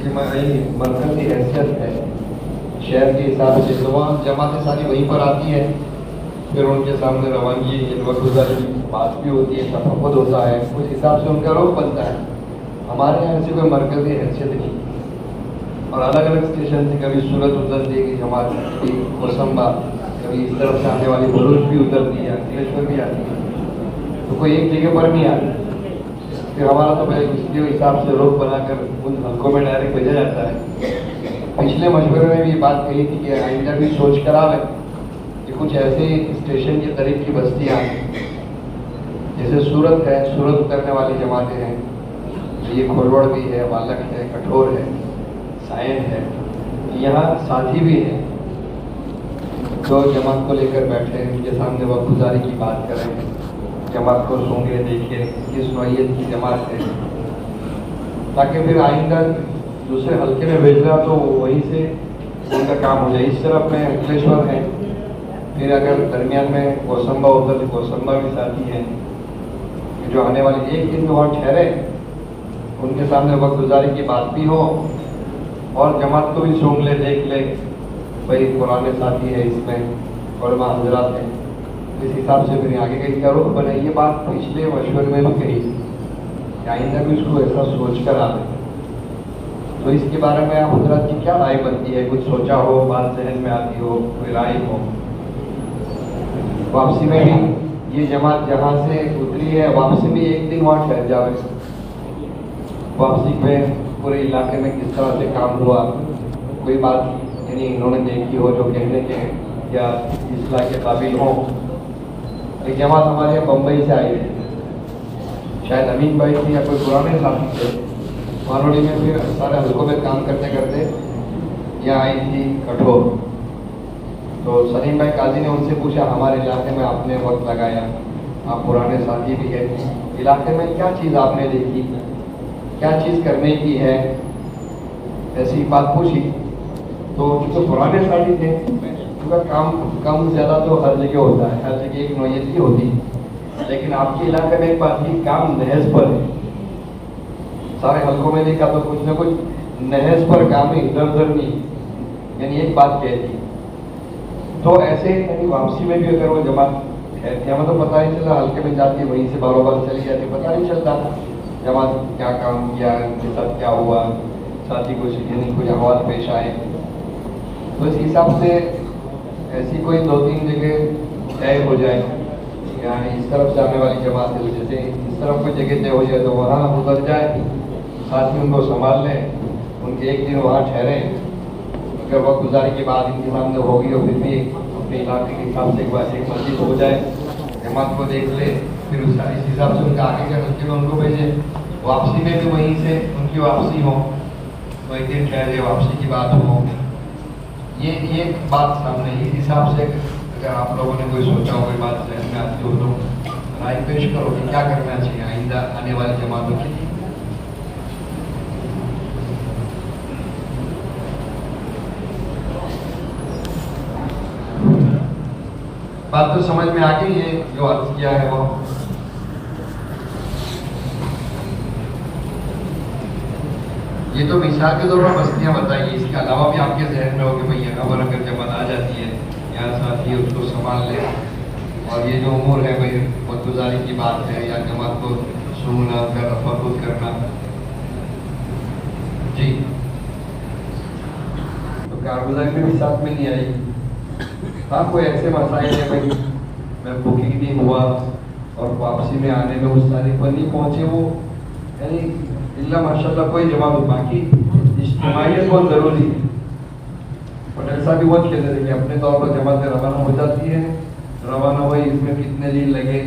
इज्तिमाई मरकज़ी हैसियत है शहर के हिसाब से, तो वहाँ जमातें सारी वहीं पर आती है। फिर उनके सामने रवानगी वगुज़ारी की बात भी होती है, तफक़्क़ुद होता है, उस हिसाब से उनका रुख बनता है। हमारे यहाँ ऐसी कोई मरकज़ी हैसियत नहीं। और अलग अलग स्टेशन से कभी सूरत उतरती है कि जमात की कोसंबा, कभी इस तरफ से आने वाली बलूच भी उतरती है, अंकलेश्वर भी आती है, तो कोई एक जगह पर नहीं आती। फिर हमारा तो पहले उसके हिसाब से रुख बनाकर उन हल्कों में डायरेक्ट भेजा जाता है। पिछले मशवरे में भी बात कही थी कि आइंदा भी सोच कर आवे कि कुछ ऐसे स्टेशन के करीब की बस्तियाँ जैसे सूरत है, सूरत उतरने वाली जमातें हैं, ये खोलवड़ भी है, वालक है, कठोर है, सायन है, यहाँ साथी भी है जो जमात को लेकर बैठे हैं, उनके सामने वक़्तगुज़ारी की बात करें, जमात को सूंघे देखें किस नौइयत की जमात है, ताकि फिर आइंदा दूसरे हल्के में भेज रहा तो वहीं से उनका काम हो जाए। इस तरफ में अंकलेश्वर है, फिर अगर दरमियान में कोसंबा उतर तो कोसंबा भी साथी है, जो आने वाले एक दिन में वहाँ ठहरे, उनके सामने वक़्तगुज़ारी की बात भी हो और जमात को भी सूंघ ले, देख ले, भाई पुराने साथी है, इसमें उलमा हज़रात हैं, इस हिसाब से फिर आगे का क्या रुख बने। ये बात पिछले मशवरे में भी कही कि आइंदा भी उसको ऐसा सोच कर आवे। तो इसके बारे में आप हज़रात की क्या राय बनती है? कुछ सोचा हो, बात जहन में आती हो, कोई राय हो? वापसी में भी ये जमात जहाँ से उतरी है, वापसी में एक दिन वहाँ ठहर जावे, वापसी में पूरे इलाके में किस तरह से काम हुआ, कोई बात यानी इन्होंने देखी हो जो कहने के या इस्लाह के काबिल हो। एक जमात हमारे यहाँ बम्बई से आई है, शायद अमीन भाई थी या कोई पुराने साथी थे, मानोड़ी में फिर सारे हल्कों में काम करते करते यहाँ आई थी कठोर। तो सलीम भाई काजी ने उनसे पूछा, हमारे इलाके में आपने वक्त लगाया, आप पुराने साथी भी है, इलाके में क्या चीज़ आपने देखी, क्या चीज़ करने की है, ऐसी बात पूछी। तो जो पुराने साथी थे उनका काम कम ज़्यादा तो हर जगह होता है, हर जगह एक नौयत की होती है, लेकिन आपके इलाके में एक बात की काम नहज पर है। सारे हल्कों में देखा तो कुछ ना कुछ नहज पर काम है, इधर उधर नहीं, यानी एक बात कहती। तो ऐसे यानी वापसी में भी अगर वो जमात कहती, हमें तो पता नहीं चला, हल्के में जाती वहीं से बारों बार चली जाती, पता नहीं चलता जमात क्या काम किया, उनके साथ क्या हुआ, साथी कुछ यानी कुछ अहवाल पेश आए। तो इस हिसाब से ऐसी कोई 2-3 जगह तय हो जाए, यानी इस तरफ से आने वाली जमात है, जैसे इस तरफ कोई जगह तय हो जाए तो वहाँ उतर जाए, साथ ही उनको संभाल लें, उनके एक दिन वहाँ ठहरे, अगर वक़्तगुज़ारी की बात इनके सामने होगी और फिर भी अपने इलाके के हिसाब से एक बार एक मस्जिद हो जाए, जमात को देख ले, फिर उस हिसाब से उनका आगे के हल्के में उनको भेजे, वापसी में भी वहीं से उनकी वापसी हो, तो एक दिन ठहरे, वापसी की बात हो। ये बात सामने, इस हिसाब से अगर आप लोगों ने कोई सोचा हो, कोई बात जहन में आती हो तो राय पेश करो कि क्या करना चाहिए आइंदा आने वाली जमातों के लिए। बात तो समझ में आ गई है जो अर्ज किया है वो। ये तो मिसाल के तौर पर बस्तियां बताइए, इसके अलावा भी आपके जहन में हो कि भाई यहाँ पर अगर जमात आ जाती है, यहाँ साथी उसको संभाल ले, और ये जो उमूर है भाई वक़्तगुज़ारी की बात है या जमात को सूंघना, तफक़्क़ुद करना, जी तो कारगुज़ारी में भी साथ में नहीं आई। हाँ कोई ऐसे मसाइल है भाई, मैं बुकिंग भी हुआ और वापसी में आने में उस तारीख पर नहीं पहुँचे, वो यानी इल्ला माशाल्लाह कोई जवाब, बाकी इज्तिमाइयत बहुत ज़रूरी है। पटेल साहब भी बहुत कहते थे कि अपने तौर पर जमात रवाना हो जाती है, रवाना हुई इसमें कितने दिन लगे,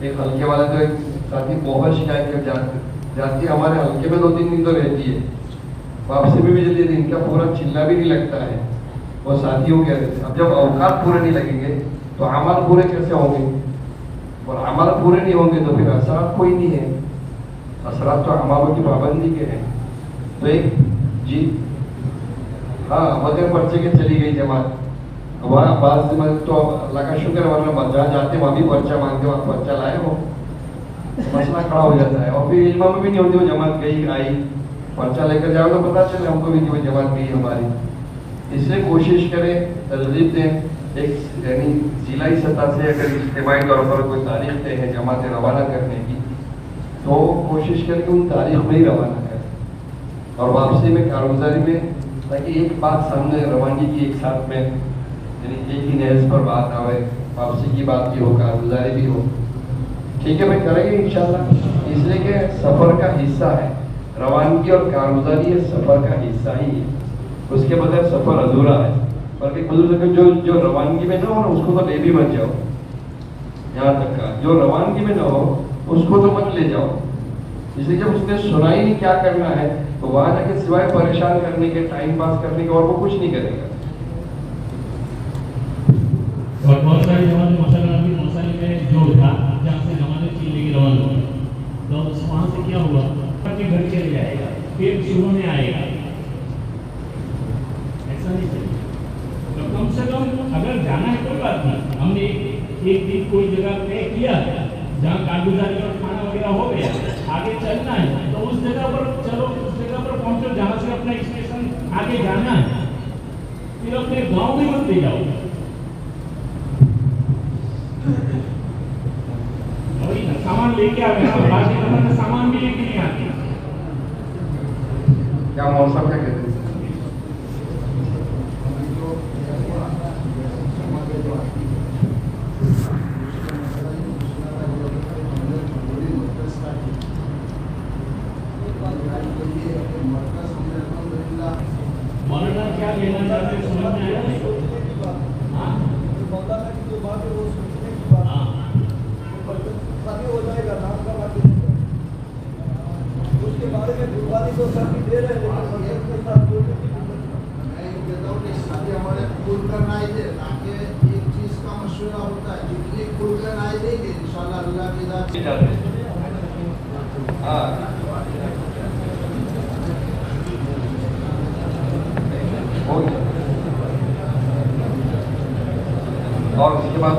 एक हल्के वाले तो एक साथी बहुत शिकायत कर जाती है, हमारे हल्के में 2-3 दिन तो रहती है, वापसी में भी जल्दी, इनका पूरा चिल्ला भी नहीं लगता है, वो साथियों के। अब जब औकात पूरे नहीं लगेंगे तो अमाल पूरे कैसे होंगे, और अमाल पूरे नहीं होंगे तो फिर असरात कोई नहीं है, असरात तो अमालों की पाबंदी के हैं। तो एक जी हाँ बगैर पर्चे के चली गई जमात, वहाँ बात तो अल्लाह का शुक्र, वरना जहाँ जाते वहाँ भी पर्चा मांगते, वहाँ पर्चा लाए हो, मसला खड़ा हो जाता है, और फिर इल्मा में भी नहीं होती वो जमात गई आई, पर्चा लेकर जाओ तो पता चले हमको भी कि वो जमात भी है हमारी। इसलिए कोशिश करें, तरजीब दें। एक यानी जिलाई सतह से अगर इज्तिमाई तौर पर कोई तारीख तय है जमातें रवाना करने की, तो कोशिश करके उन तारीख में ही रवाना करें और वापसी में कारगुजारी में, ताकि एक बात सामने रवानगी की एक साथ में यानी एक ही नहज पर बात आवे, वापसी की बात भी हो, कारगुजारी भी हो। ठीक है भाई, करेंगे इंशाल्लाह। इसलिए कि सफ़र का हिस्सा है रवानगी और कारगुजारी, ये सफ़र का हिस्सा ही है, उसके बगैर सफ़र अधूरा है। बल्कि बुजुर्ग जो रवानगी में ना हो ना, उसको तो ले भी मत जाओ। यहाँ तक का जो रवानगी में ना हो उसको तो मत ले जाओ। इसलिए जब उसने सुना ही नहीं क्या करना है, तो वहां जाके सिवाय परेशान करने के, टाइम पास करने के और वो कुछ नहीं करेगा। और बहुत सारी जमात मसाले में जो था जहाँ से जमाने चीज लेके रवाना हुआ, तो वहाँ से क्या हुआ कि घर चले जाएगा, फिर शुरू में आएगा, ऐसा नहीं चाहिए। तो कम से कम अगर जाना है कोई बात नहीं, हमने एक दिन कोई जगह तय किया है जहाँ कारगुजारी और खाना वगैरह हो गया, आगे चलना है तो उस जगह पर चलो, उस जगह पर पहुंचो जहाँ से अपना स्टेशन आगे जाना है। फिर अपने गांव में मत ले जाओ। सामान लेके आ गया, बाकी सामान भी लेके नहीं आती। क्या मौसम क्या कहते हैं? मौलाना क्या कहना चाहते हैं, समझ में आया? उसके बारे में गुरबानी तो सभी दे रहे हैं, लेकिन हमारे खुल कर ना दे, ताकि एक चीज का मशवरा होता है, जितनी खुल कर ना देंगे इंशाल्लाह अल्लाह की जात। और उसके बाद